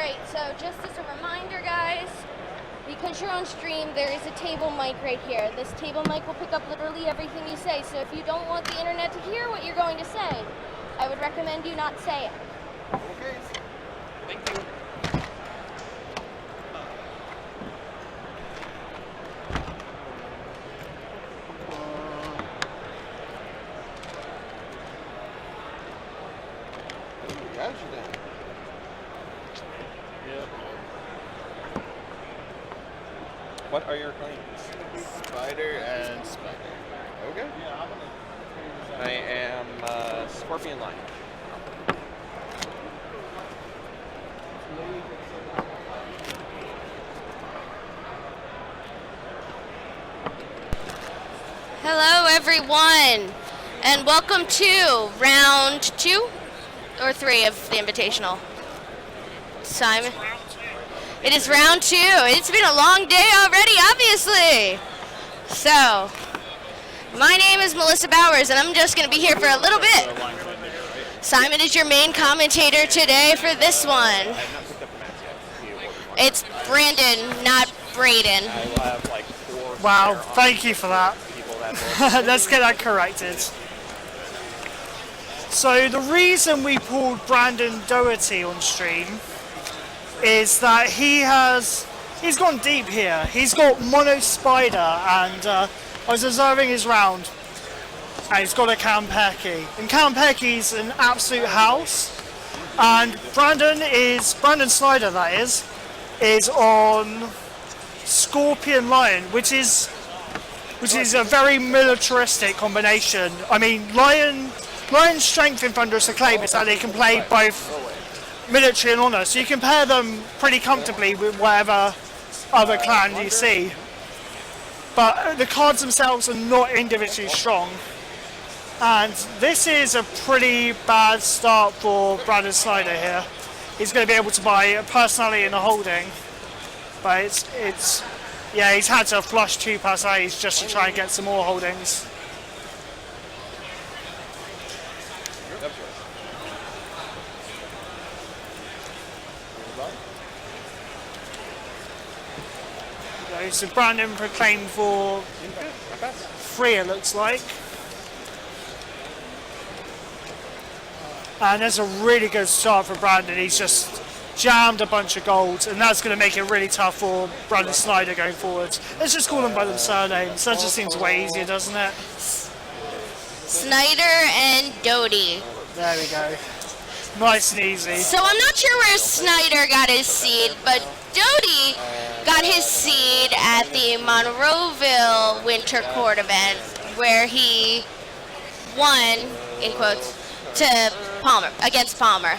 Alright, so just as a reminder, guys, because you're on stream, there is a table mic right here. This table mic will pick up literally everything you say, so if you don't want the internet to hear what you're going to say, I would recommend you not say it. Okay. Thank you. What are your claims? Spider and Spider. Okay. I am Scorpion Lion. Hello, everyone, and welcome to round 2 or 3 of the Invitational. Simon? It is round 2. It's been a long day already, obviously. So, my name is Melissa Bowers, and I'm just going to be here for a little bit. Simon is your main commentator today for this one. It's Brandon, not Braden. Wow, thank you for that. Let's get that corrected. So the reason we pulled Brandon Doughty on stream is that he's gone deep here. He's got Mono Spider, and I was observing his round, and he's got a Kampeki. And Kampeki's an absolute house, and Brandon Snyder, that is on Scorpion Lion, which is a very militaristic combination. I mean, Lion's strength in Thunderous Acclaim is that they can play both military and honor, so you can pair them pretty comfortably with whatever other clan you see. But the cards themselves are not individually strong, and this is a pretty bad start for Brandon Snyder here. He's going to be able to buy a personality and a holding, but yeah, he's had to flush 2 personalities just to try and get some more holdings. So Brandon proclaimed for 3, it looks like. And that's a really good start for Brandon. He's just jammed a bunch of gold, and that's going to make it really tough for Brandon Snyder going forward. Let's just call them by their surnames. That just seems way easier, doesn't it? Snyder and Doughty. There we go. Nice and easy. So I'm not sure where Snyder got his seed, but Doughty got his seed at the Monroeville Winter Court event, where he won, in quotes, against Palmer.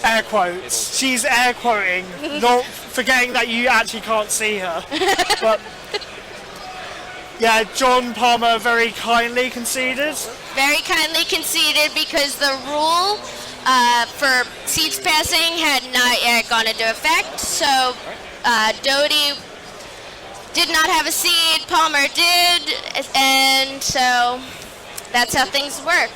Air quotes. She's air quoting, not forgetting that you actually can't see her. But yeah, John Palmer very kindly conceded. Very kindly conceded because the rule for seeds passing had not yet gone into effect. So Doughty did not have a seed, Palmer did, and so that's how things work.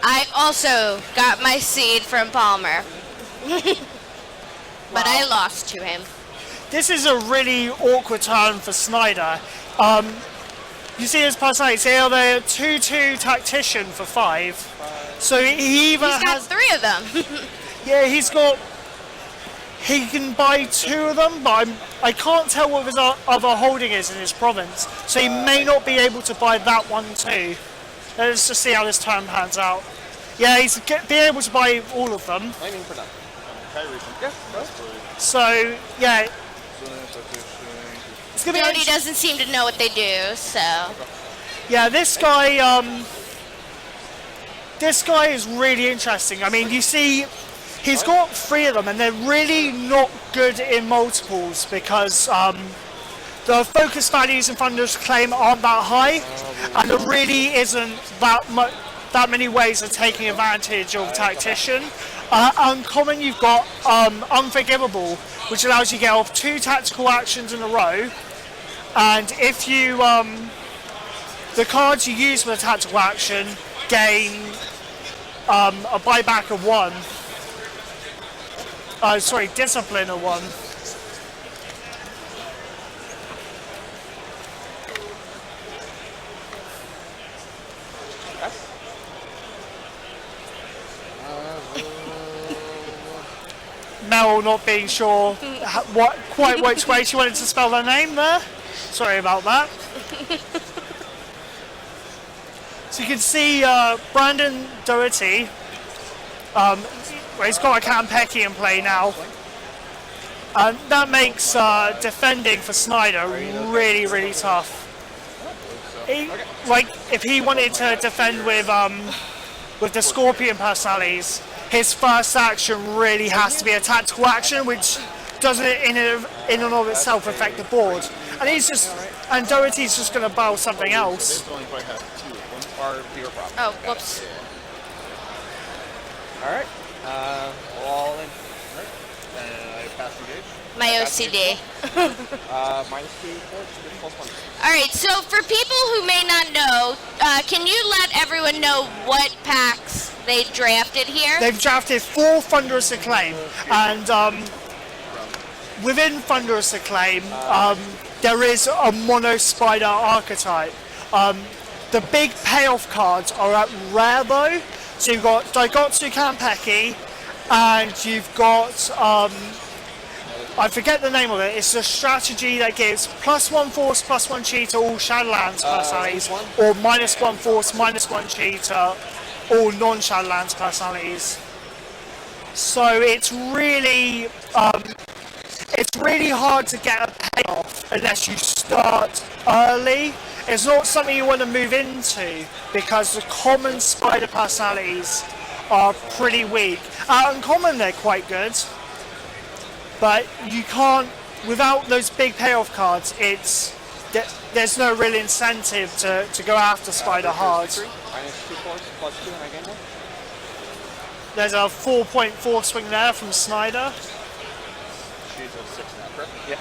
I also got my seed from Palmer, but I lost to him. This is a really awkward turn for Snyder. You see his personality, so they're 2/2 tactician for 5. So he even has 3 of them. Yeah, he can buy 2 of them, but I can't tell what his other holding is in his province. So he may not be able to buy that one too. Let's just see how this turn pans out. Yeah, he's be able to buy all of them. So yeah, it's gonna be. Doughty doesn't seem to know what they do, so. Yeah, this guy is really interesting. I mean, you see, he's got 3 of them, and they're really not good in multiples because the focus values in Thunderous Acclaim aren't that high, and there really isn't that many ways of taking advantage of Tactician. Uncommon, you've got Unforgivable, which allows you to get off 2 tactical actions in a row, and if you the cards you use for the tactical action gain a buyback of 1. Sorry, discipline of 1. Mel not being sure quite which way she wanted to spell her name there. Sorry about that. So you can see Brandon Doughty. He's got a Kampeki in play now. And that makes defending for Snyder really, really tough. Like, if he wanted to defend with the Scorpion personalities, his first action really has to be a tactical action, which doesn't in and of itself affect the board. And Doughty's just going to bow something else. Oh, whoops. Alright. All in. I pass engage. My OCD. -2 force, +1. Alright, so for people who may not know, can you let everyone know what packs they drafted here? They've drafted 4 Thunderous Acclaim, and within Thunderous Acclaim, there is a Mono Spider archetype. The big payoff cards are at rare though, so you've got Daigotsu Kampeki, and you've got, I forget the name of it, it's a strategy that gives +1 force, +1 chi to all Shadowlands personalities, or -1 force, -1 chi to all non-Shadowlands personalities. So it's really hard to get a payoff unless you start early. It's not something you want to move into because the common spider personalities are pretty weak. Uncommon, they're quite good, but you can't, without those big payoff cards, there's no real incentive to go after spider hard. -2 force, +2, and I gain 1. There's a 4-point force swing there from Snyder. She's a 6 now, correct? Yeah.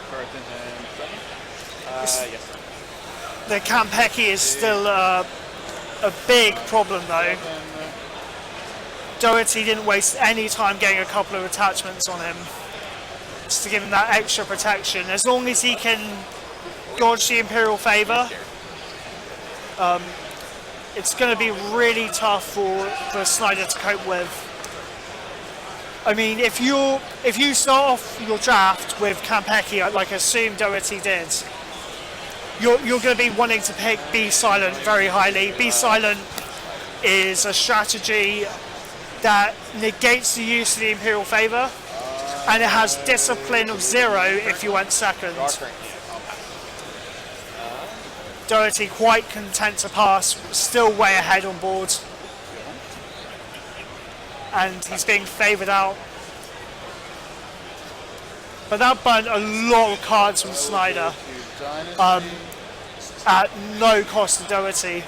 Carton and 7. Yes. The Kampeki is still a big problem though. Doughty didn't waste any time getting a couple of attachments on him, just to give him that extra protection. As long as he can dodge the Imperial Favor, it's going to be really tough for Snyder to cope with. I mean, if you start off your draft with Kampeki, like I assume Doughty did, you're going to be wanting to pick Be Silent very highly. Be Silent is a strategy that negates the use of the Imperial Favor, and it has discipline of 0 if you went second. Doughty quite content to pass, still way ahead on board. And he's being favoured out. But that burnt a lot of cards from Snyder at no cost to Doughty.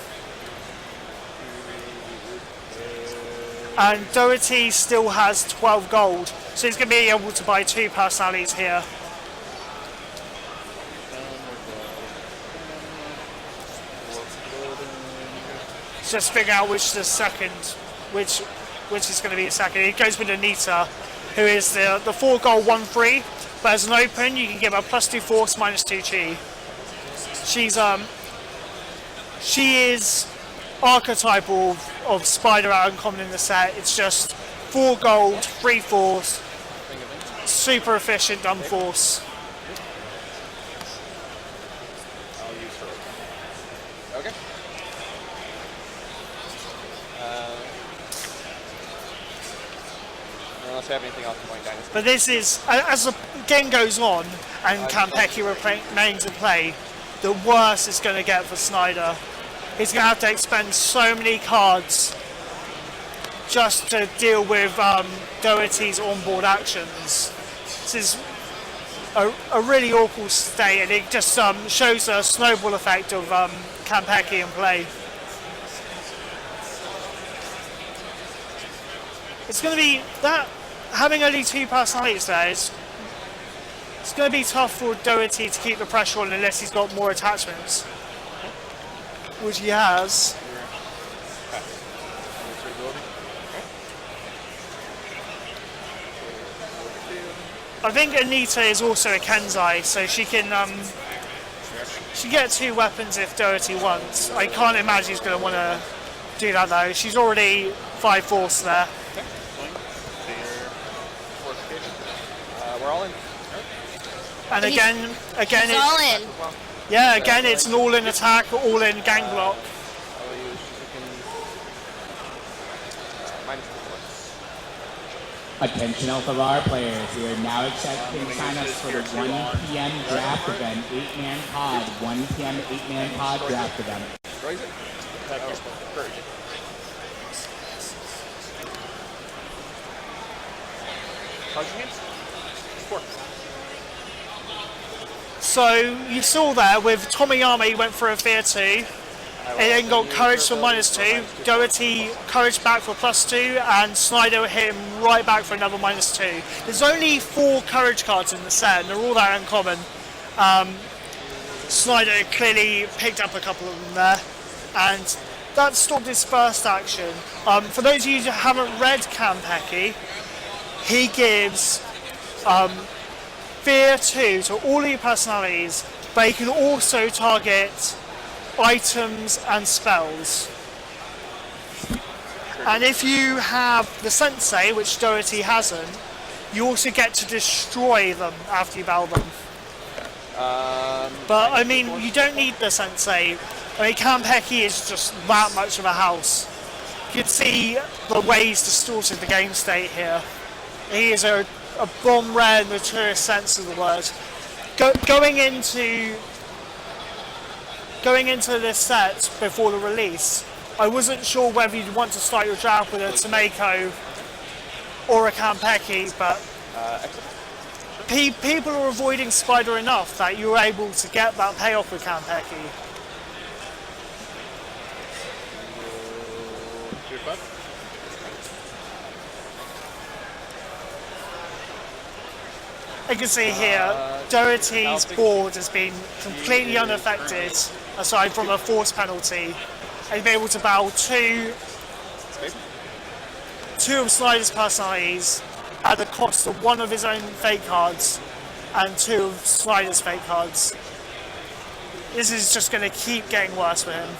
And Doughty still has 12 gold, so he's going to be able to buy 2 personalities here. Just figure out which the second, which is going to be the second. It goes with Anita, who is the 4 gold 1/3, but as an open you can give her +2 force, -2 chi. She is archetypal of Spider out uncommon in the set. It's just 4 gold, 3 force, super efficient dumb force. I'll use her. Okay. Unless I have anything else in my dynasty. But this is, as the game goes on and Kampeki remains in play, the worse it's going to get for Snyder. He's going to have to expend so many cards just to deal with Doughty's onboard actions. This is a really awful state, and it just shows a snowball effect of Kampeki in play. It's going to be that having only 2 personalities there It's going to be tough for Doughty to keep the pressure on unless he's got more attachments, which he has. I think Anita is also a Kenzai, so she can get 2 weapons if Doughty wants. I can't imagine he's going to want to do that though. She's already 5 force there. Okay. Swing. Clear. Fortification. We're all in. And again, He's all in. yeah, again it's an all-in attack, all-in gang block. I will use minus 2 points. Attention Alphavar players, we are now accepting signups for the 1 p.m. draft event, 8-man pod, 1 p.m. 8-man pod draft event. Raise it. Courage. Charge your hands. 4. So you saw there with Tomiyama, he went for a fear 2. He then got courage for -2. Doughty courage back for +2, and Snyder hit him right back for another -2. There's only 4 courage cards in the set, and they're all that uncommon. Snyder clearly picked up a couple of them there, and that stopped his first action. For those of you who haven't read Kanpeki, he gives fear 2 to all your personalities, but he can also target items and spells. And if you have the Sensei, which Doughty hasn't, you also get to destroy them after you battle them. But I mean, you don't need the Sensei. I mean, Kanpeki is just that much of a house. You can see the way he's distorted the game state here. He is a bomb rare in the truest sense of the word. Going into this set before the release, I wasn't sure whether you'd want to start your draft with a Tomeko or a Kanpeki, but people are avoiding Spider enough that you were able to get that payoff with Kanpeki. You can see here, Doughty's board has been completely unaffected, aside from a force penalty. He's been able to battle two of Snyder's personalities at the cost of one of his own fake cards and 2 of Snyder's fake cards. This is just going to keep getting worse for him.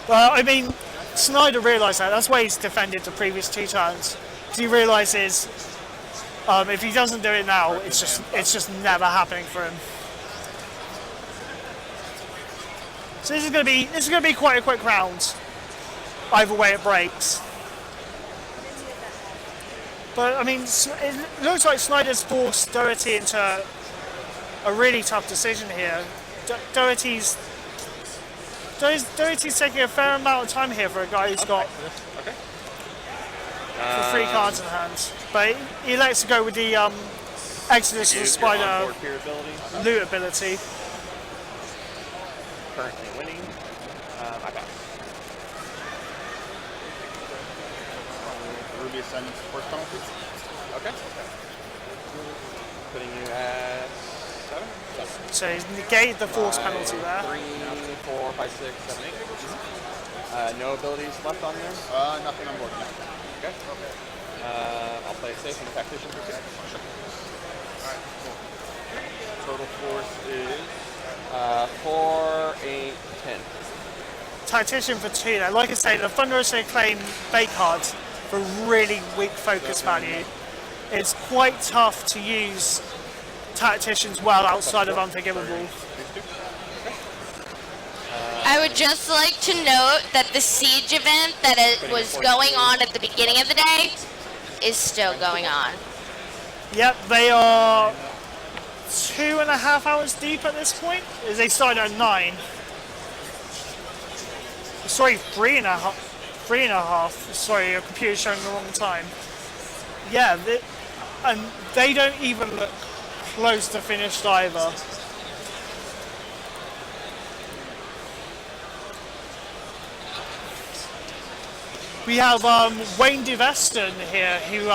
Well, I mean, Snyder realised that. That's why he's defended the previous 2 turns. He realises if he doesn't do it now, it's just never happening for him. So this is going to be quite a quick round. Either way it breaks. But I mean, it looks like Snyder's forced Doughty into a really tough decision here. Doughty's taking a fair amount of time here for a guy who's got for 3 cards in hand. But he likes to go with the Exodus of the Spider loot ability. Currently winning. I pass. Ruby ascendant force penalty. Okay. Putting you at 7. So he's negated the force penalty there. 3, 4, 5, 6, 7, 8. No abilities left on there? Nothing on board. Okay. I'll play it safe and tactician for 6. Alright, cool. Total force is 4, 8, 10. Tactician for 2 there. Like I say, the Thunderous Acclaim bait cards for really weak focus value. It's quite tough to use Tacticians well outside of Unforgivable. I would just like to note that the siege event that it was going on at the beginning of the day is still going on. Yep, they are 2.5 hours deep at this point. They started at 9. Sorry, 3.5. 3.5. Sorry, your computer's showing the wrong time. Yeah, and they don't even look close to finished either. We have Wayne DeVeston here, who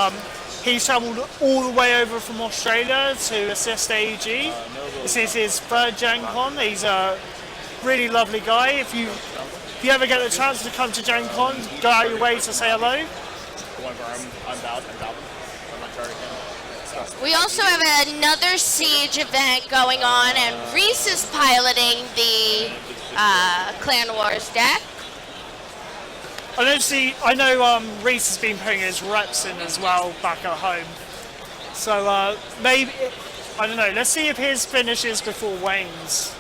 he's travelled all the way over from Australia to assist AEG. This is his third Gencon. He's a really lovely guy. If you ever get the chance to come to Gencon, go out your way to say hello. However, I'm Bowden. I'm not charging him. We also have another Siege event going on, and Reese is piloting the Clan Wars deck. I know Reese has been putting his reps in as well back at home. So maybe, I don't know, let's see if his finishes before Wayne's.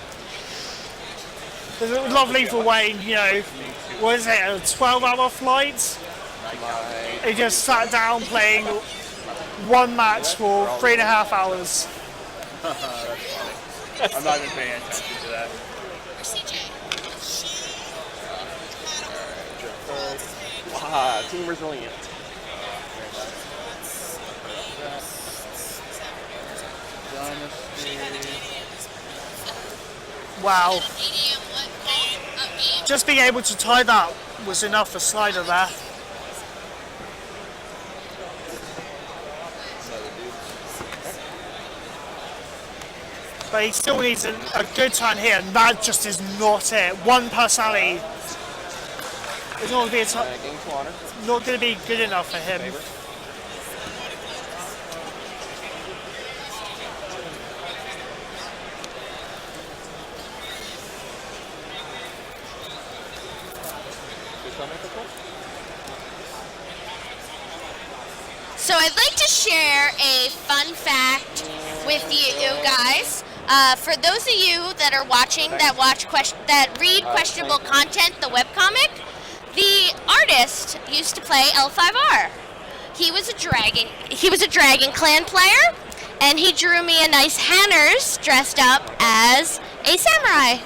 It was lovely for Wayne, you know, what is it, a 12-hour flight? He just sat down playing one match for 3.5 hours. That's funny. I'm not even paying attention to that. Team resilient. Wow. Just being able to tie that was enough for Snyder there. But he still needs a good turn here, and that just is not it. One personality is not going to be good enough for him. So I'd like to share a fun fact with you guys. For those of you that are watching, that read questionable content, the webcomic, the artist used to play L5R. He was a Dragon Clan player, and he drew me a nice Hanners dressed up as a samurai.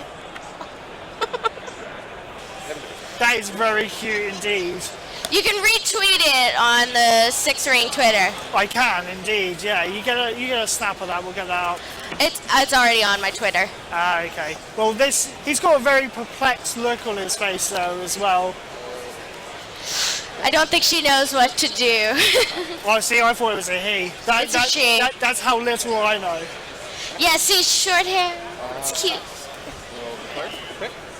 That is very cute indeed. You can retweet it on the Six Ring Twitter. I can indeed, yeah. You get a snap of that. We'll get that out. It's already on my Twitter. Ah, okay. Well, he's got a very perplexed look on his face though as well. I don't think she knows what to do. Well, see, I thought it was a he. It's a she. That's how little I know. Yeah, see, short hair. It's cute.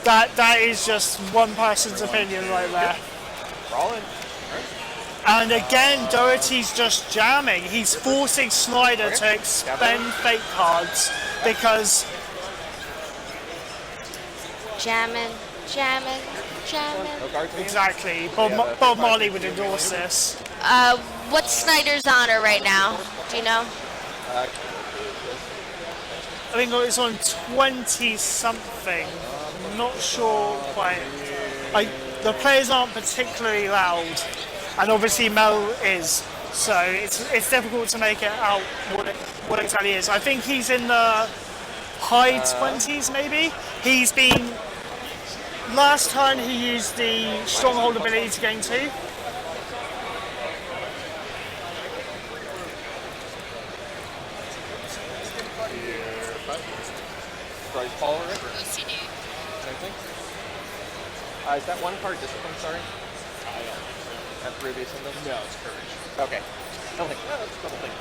That is just one person's opinion right there. We're all in. And again, Doughty's just jamming. He's forcing Snyder to expend fake cards because... Jamming. No cards in? Exactly. Bob Marley would endorse this. What's Snyder's honor right now? Do you know? I think it's on 20-something. I'm not sure quite. The players aren't particularly loud, and obviously Mel is, so it's difficult to make it out what exactly is. I think he's in the high 20s maybe. He's been, last turn he used the stronghold ability to gain 2. Right, follower it? Same thing? Is that one card discipline, sorry? I don't know. That previous window? No, it's courage. Okay. Double think. Let's double think.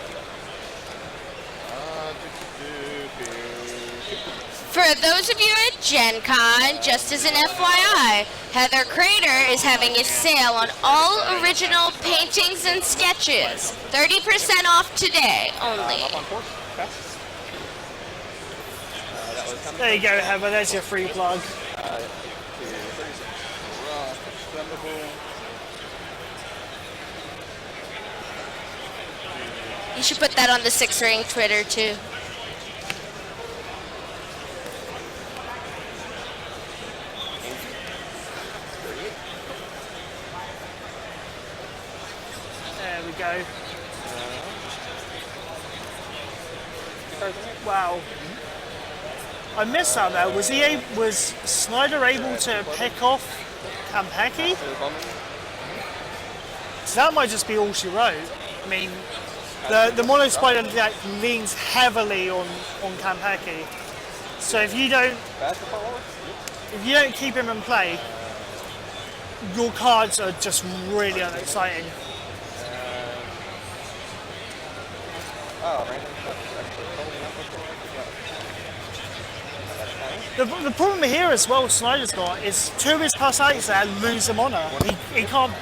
For those of you at Gen Con, just as an FYI, Heather Crater is having a sale on all original paintings and sketches. 30% off today only. Up on 4. Okay. There you go, Heather. There's your free plug. You should put that on the Six Ring Twitter too. There we go. Wow. I missed that though. Was Snyder able to pick off Kampeki? So that might just be all she wrote. I mean, the Mono Spider deck leans heavily on Kampeki. So if you don't keep him in play, your cards are just really unexciting. Oh, random stuff is actually totally not what The problem here as well, Snyder's got is 2 of his personalities there lose him honor. He can't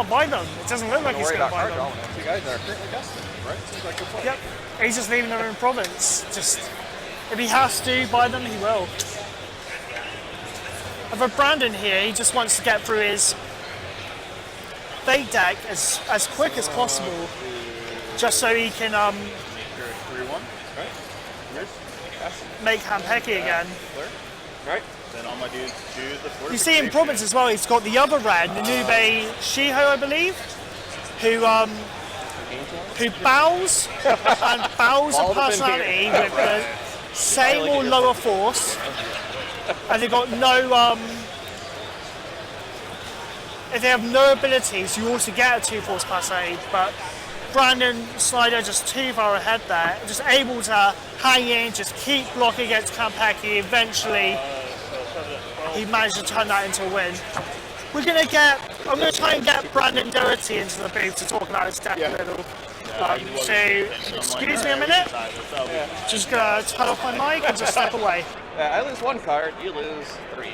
buy them. It doesn't look like he's going to buy them. Two guys that are currently destined, right? Seems like a point. Yep. He's just leaving them in province. Just if he has to buy them, he will. And for Brandon here, he just wants to get through his bait deck as quick as possible, just so he can 3-1. Right. make Hampeki again. Right. Then all my dudes choose the force. You see in province as well, he's got the other red, Nanube Shiho, I believe, who bows and bows a personality with the same or lower force, and they've got no if they have no abilities, you also get a 2 force personality, but Brandon Snyder just too far ahead there, just able to hang in, just keep blocking against Kampeki. Eventually, he managed to turn that into a win. I'm going to try and get Brandon Doughty into the booth to talk about his deck a little. So, excuse me a minute. Just going to turn off my mic and just step away. I lose 1 card, you lose 3.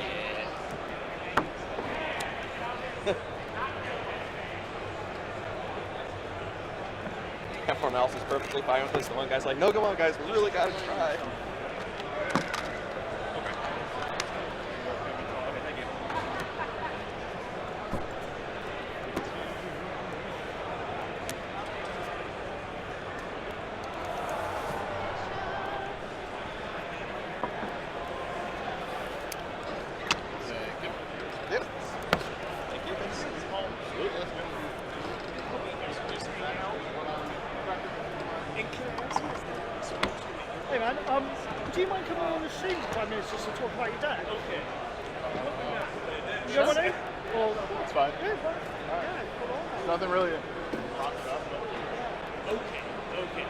Everyone else is perfectly fine with this. The one guy's like, no, come on, guys, we really gotta try. Yep. Thank you. Hey man, do you mind coming on the stream for 5 minutes just to talk about your deck? Okay. You don't want to? Well, It's fine. yeah, fine. Yeah, Nothing really. Okay.